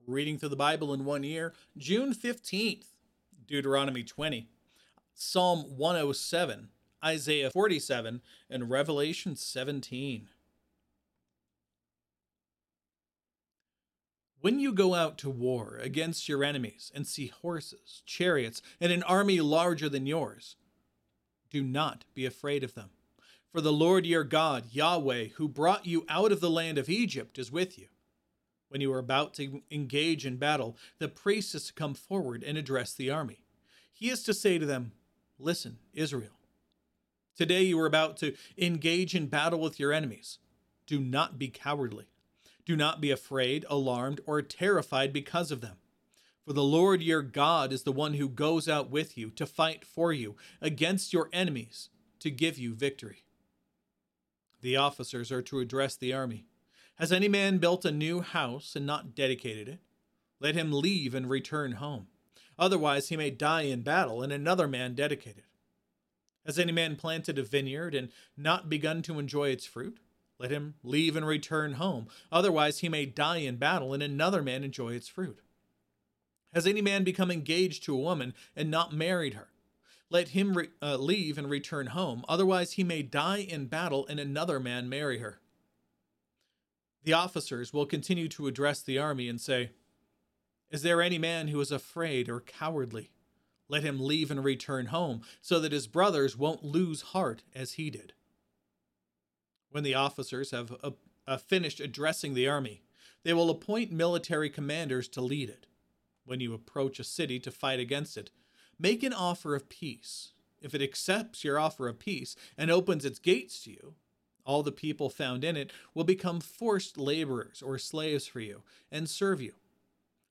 Reading through the Bible in 1 year, June 15th, Deuteronomy 20, Psalm 107, Isaiah 47, and Revelation 17. When you go out to war against your enemies and see horses, chariots, and an army larger than yours, do not be afraid of them. For the Lord your God, Yahweh, who brought you out of the land of Egypt, is with you. When you are about to engage in battle, the priest is to come forward and address the army. He is to say to them, "Listen, Israel. Today you are about to engage in battle with your enemies. Do not be cowardly. Do not be afraid, alarmed, or terrified because of them. For the Lord your God is the one who goes out with you to fight for you against your enemies to give you victory." The officers are to address the army. Has any man built a new house and not dedicated it? Let him leave and return home. Otherwise he may die in battle and another man dedicate it. Has any man planted a vineyard and not begun to enjoy its fruit? Let him leave and return home. Otherwise he may die in battle and another man enjoy its fruit. Has any man become engaged to a woman and not married her? Let him leave and return home. Otherwise he may die in battle and another man marry her. The officers will continue to address the army and say, "Is there any man who is afraid or cowardly? Let him leave and return home, so that his brothers won't lose heart as he did." When the officers have finished addressing the army, they will appoint military commanders to lead it. When you approach a city to fight against it, make an offer of peace. If it accepts your offer of peace and opens its gates to you, all the people found in it will become forced laborers or slaves for you and serve you.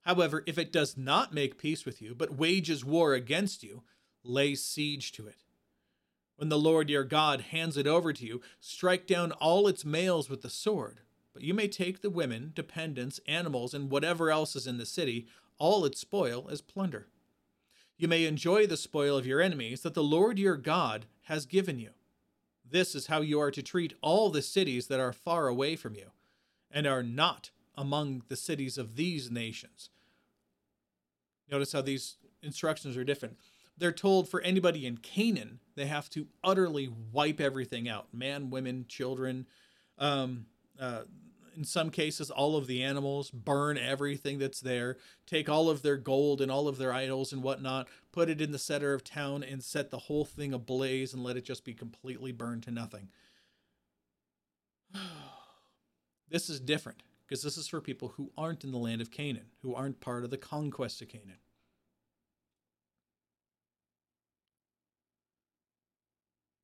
However, if it does not make peace with you, but wages war against you, lay siege to it. When the Lord your God hands it over to you, strike down all its males with the sword, but you may take the women, dependents, animals, and whatever else is in the city, all its spoil, as plunder. You may enjoy the spoil of your enemies that the Lord your God has given you. This is how you are to treat all the cities that are far away from you, and are not among the cities of these nations. Notice how these instructions are different. They're told for anybody in Canaan, they have to utterly wipe everything out. Man, women, children, in some cases, all of the animals, burn everything that's there, take all of their gold and all of their idols and whatnot, put it in the center of town and set the whole thing ablaze and let it just be completely burned to nothing. This is different because this is for people who aren't in the land of Canaan, who aren't part of the conquest of Canaan.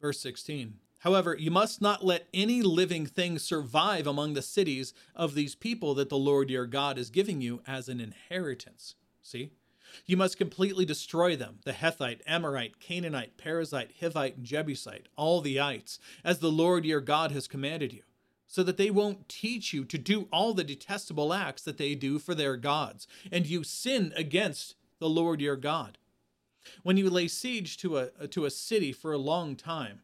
Verse 16. However, you must not let any living thing survive among the cities of these people that the Lord your God is giving you as an inheritance. See? You must completely destroy them, the Hethite, Amorite, Canaanite, Perizzite, Hivite, and Jebusite, all the ites, as the Lord your God has commanded you, so that they won't teach you to do all the detestable acts that they do for their gods, and you sin against the Lord your God. When you lay siege to a city for a long time,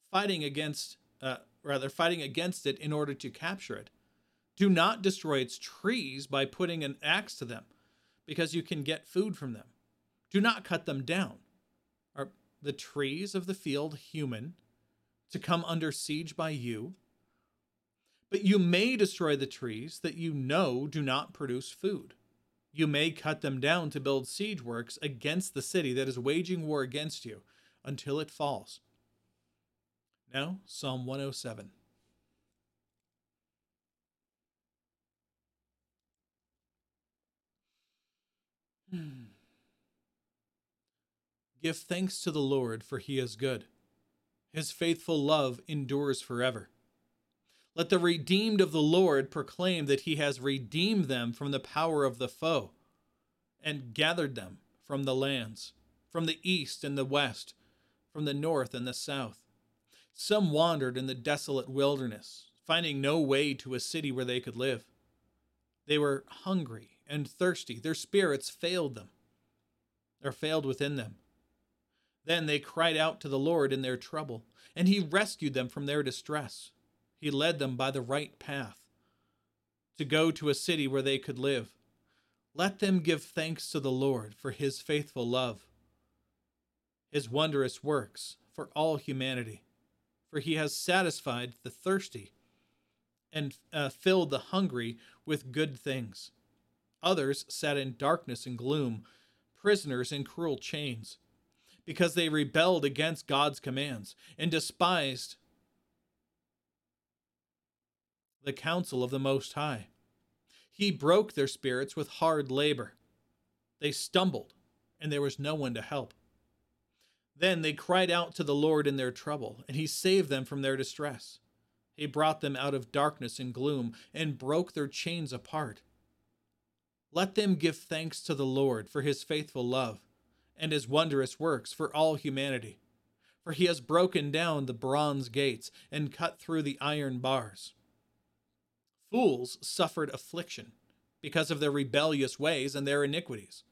fighting against it in order to capture it, do not destroy its trees by putting an axe to them, because you can get food from them. Do not cut them down. Are the trees of the field human to come under siege by you? But you may destroy the trees that you know do not produce food. You may cut them down to build siege works against the city that is waging war against you until it falls. Now, Psalm 107. Give thanks to the Lord, for he is good. His faithful love endures forever. Let the redeemed of the Lord proclaim that he has redeemed them from the power of the foe and gathered them from the lands, from the east and the west, from the north and the south. Some wandered in the desolate wilderness, finding no way to a city where they could live. They were hungry and thirsty. Their spirits failed them, or failed within them. Then they cried out to the Lord in their trouble, and he rescued them from their distress. He led them by the right path to go to a city where they could live. Let them give thanks to the Lord for his faithful love, his wondrous works for all humanity. For he has satisfied the thirsty and filled the hungry with good things. Others sat in darkness and gloom, prisoners in cruel chains, because they rebelled against God's commands and despised the counsel of the Most High. He broke their spirits with hard labor. They stumbled, and there was no one to help. Then they cried out to the Lord in their trouble, and he saved them from their distress. He brought them out of darkness and gloom, and broke their chains apart. Let them give thanks to the Lord for his faithful love, and his wondrous works for all humanity. For he has broken down the bronze gates, and cut through the iron bars. Fools suffered affliction because of their rebellious ways and their iniquities.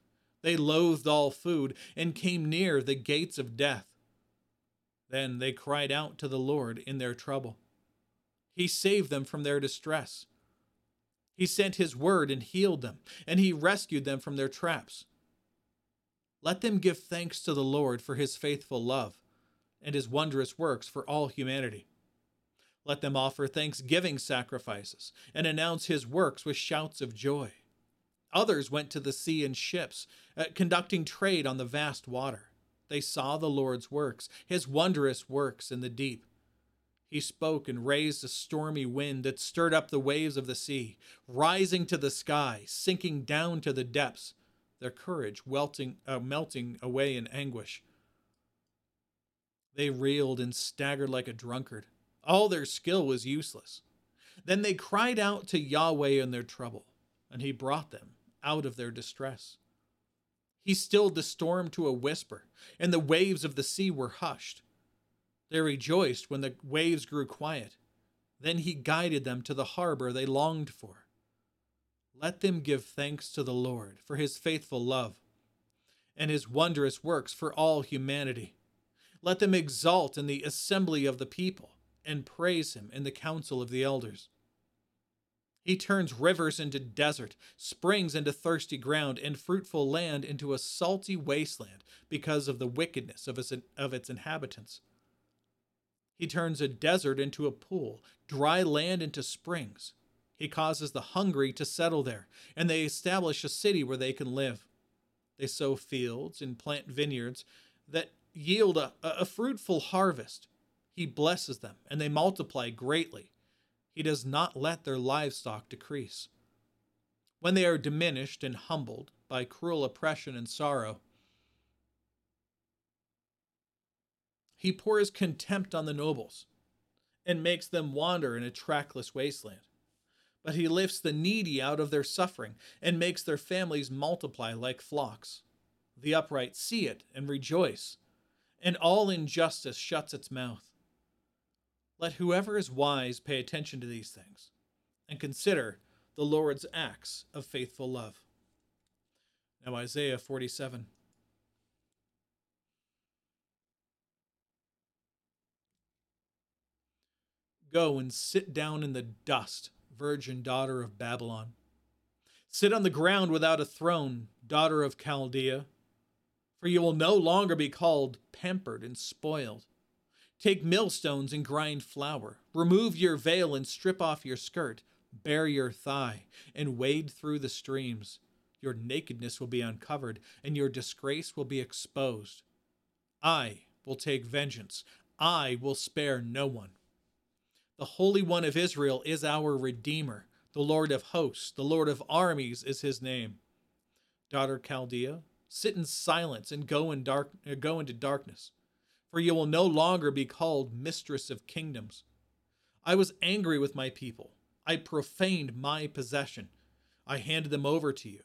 They loathed all food and came near the gates of death. Then they cried out to the Lord in their trouble. He saved them from their distress. He sent his word and healed them, and he rescued them from their traps. Let them give thanks to the Lord for his faithful love and his wondrous works for all humanity. Let them offer thanksgiving sacrifices and announce his works with shouts of joy. Others went to the sea in ships, conducting trade on the vast water. They saw the Lord's works, his wondrous works in the deep. He spoke and raised a stormy wind that stirred up the waves of the sea, rising to the sky, sinking down to the depths, their courage melting away in anguish. They reeled and staggered like a drunkard. All their skill was useless. Then they cried out to Yahweh in their trouble, and he brought them out of their distress. He stilled the storm to a whisper, and the waves of the sea were hushed. They rejoiced when the waves grew quiet. Then he guided them to the harbor they longed for. Let them give thanks to the Lord for his faithful love and his wondrous works for all humanity. Let them exult in the assembly of the people and praise him in the council of the elders. He turns rivers into desert, springs into thirsty ground, and fruitful land into a salty wasteland because of the wickedness of its inhabitants. He turns a desert into a pool, dry land into springs. He causes the hungry to settle there, and they establish a city where they can live. They sow fields and plant vineyards that yield a fruitful harvest. He blesses them, and they multiply greatly. He does not let their livestock decrease. When they are diminished and humbled by cruel oppression and sorrow, he pours contempt on the nobles and makes them wander in a trackless wasteland. But he lifts the needy out of their suffering and makes their families multiply like flocks. The upright see it and rejoice, and all injustice shuts its mouth. Let whoever is wise pay attention to these things and consider the Lord's acts of faithful love. Now Isaiah 47. Go and sit down in the dust, virgin daughter of Babylon. Sit on the ground without a throne, daughter of Chaldea, for you will no longer be called pampered and spoiled. Take millstones and grind flour. Remove your veil and strip off your skirt. Bare your thigh and wade through the streams. Your nakedness will be uncovered, and your disgrace will be exposed. I will take vengeance. I will spare no one. The Holy One of Israel is our Redeemer. The Lord of hosts, the Lord of armies is his name. Daughter Chaldea, sit in silence and go into darkness. For you will no longer be called mistress of kingdoms. I was angry with my people. I profaned my possession. I handed them over to you.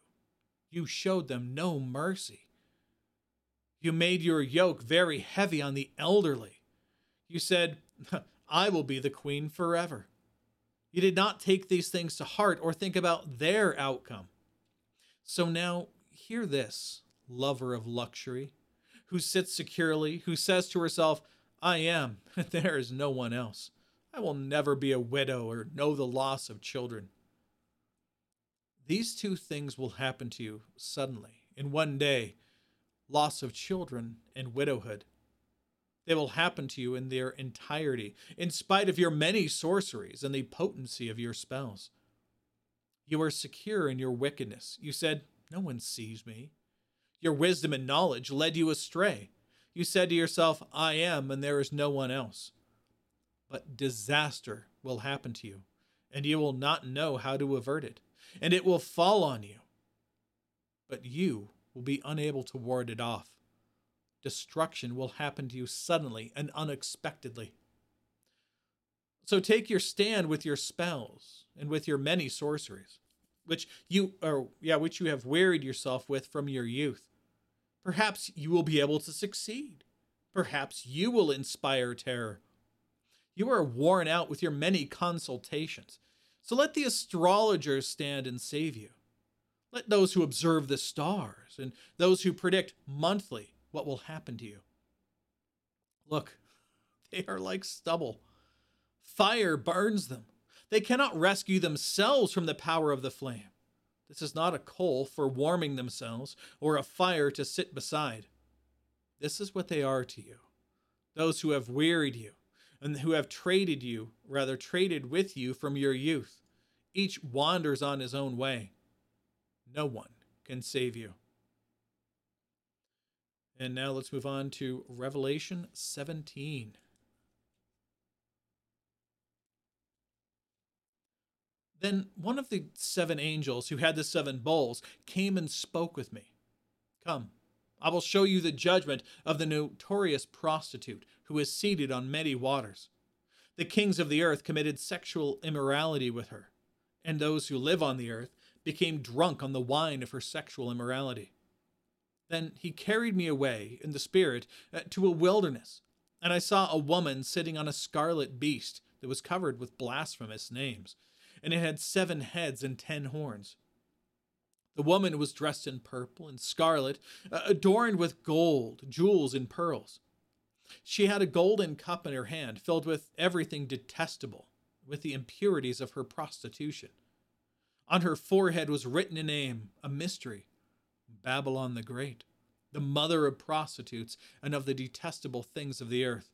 You showed them no mercy. You made your yoke very heavy on the elderly. You said, I will be the queen forever. You did not take these things to heart or think about their outcome. So now hear this, lover of luxury, who sits securely, who says to herself, I am, there is no one else. I will never be a widow or know the loss of children. These two things will happen to you suddenly, in one day: loss of children and widowhood. They will happen to you in their entirety, in spite of your many sorceries and the potency of your spells. You are secure in your wickedness. You said, "No one sees me." Your wisdom and knowledge led you astray. You said to yourself, "I am, and there is no one else." But disaster will happen to you, and you will not know how to avert it, and it will fall on you, but you will be unable to ward it off. Destruction will happen to you suddenly and unexpectedly. So take your stand with your spells and with your many sorceries, which you have wearied yourself with from your youth. Perhaps you will be able to succeed. Perhaps you will inspire terror. You are worn out with your many consultations. So let the astrologers stand and save you. Let those who observe the stars and those who predict monthly what will happen to you. Look, they are like stubble. Fire burns them. They cannot rescue themselves from the power of the flame. This is not a coal for warming themselves or a fire to sit beside. This is what they are to you. Those who have wearied you and who have traded with you from your youth. Each wanders on his own way. No one can save you. And now let's move on to Revelation 17. Then one of the seven angels who had the seven bowls came and spoke with me. "Come, I will show you the judgment of the notorious prostitute who is seated on many waters. The kings of the earth committed sexual immorality with her, and those who live on the earth became drunk on the wine of her sexual immorality." Then he carried me away in the spirit to a wilderness, and I saw a woman sitting on a scarlet beast that was covered with blasphemous names, and it had 7 heads and 10 horns. The woman was dressed in purple and scarlet, adorned with gold, jewels, and pearls. She had a golden cup in her hand, filled with everything detestable, with the impurities of her prostitution. On her forehead was written a name, a mystery: Babylon the Great, the mother of prostitutes and of the detestable things of the earth.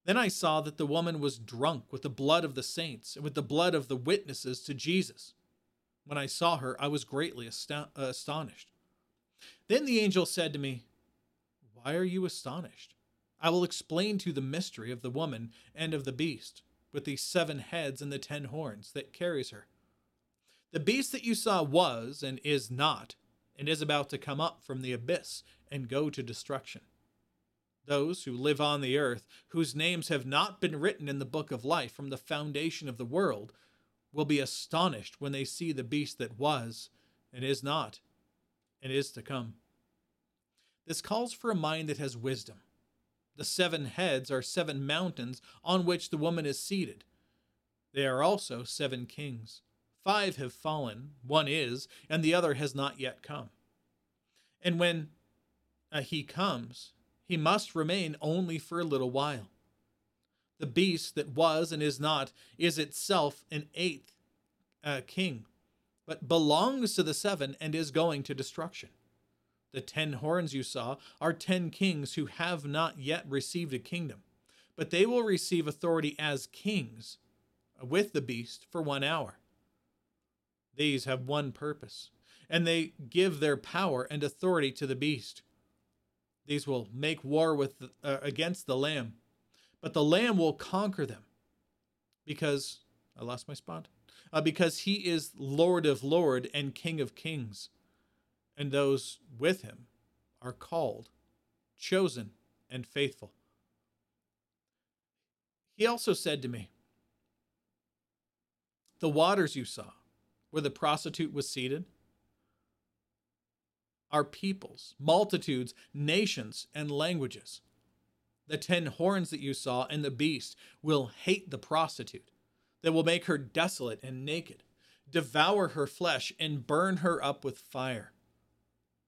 Then I saw that the woman was drunk with the blood of the saints and with the blood of the witnesses to Jesus. When I saw her, I was greatly astonished. Then the angel said to me, "Why are you astonished? I will explain to you the mystery of the woman and of the beast, with the 7 heads and the 10 horns that carries her. The beast that you saw was and is not, and is about to come up from the abyss and go to destruction. Those who live on the earth, whose names have not been written in the book of life from the foundation of the world, will be astonished when they see the beast that was, and is not, and is to come." This calls for a mind that has wisdom. The 7 heads are 7 mountains on which the woman is seated. They are also 7 kings. 5 have fallen, 1 is, and the other has not yet come. And when he comes, he must remain only for a little while. The beast that was and is not is itself an 8th king, but belongs to the 7 and is going to destruction. The 10 horns you saw are 10 kings who have not yet received a kingdom, but they will receive authority as kings with the beast for 1 hour. These have one purpose, and they give their power and authority to the beast. These will make war against the Lamb, but the Lamb will conquer them, because because he is Lord of Lords and King of Kings, and those with him are called, chosen, and faithful. He also said to me, "The waters you saw, where the prostitute was seated, are peoples, multitudes, nations, and languages. The 10 horns that you saw and the beast will hate the prostitute. They will make her desolate and naked, devour her flesh, and burn her up with fire.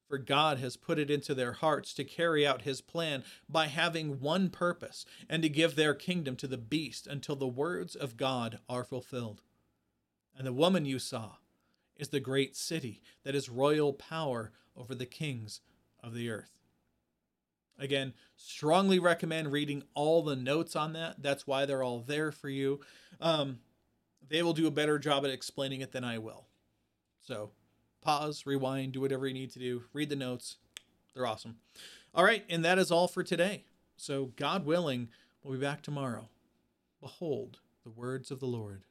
For God has put it into their hearts to carry out his plan by having one purpose, and to give their kingdom to the beast until the words of God are fulfilled. And the woman you saw is the great city that is royal power over the kings of the earth. Again, strongly recommend reading all the notes on that. That's why they're all there for you. They will do a better job at explaining it than I will. So pause, rewind, do whatever you need to do. Read the notes. They're awesome. All right, and that is all for today. So God willing, we'll be back tomorrow. Behold the words of the Lord.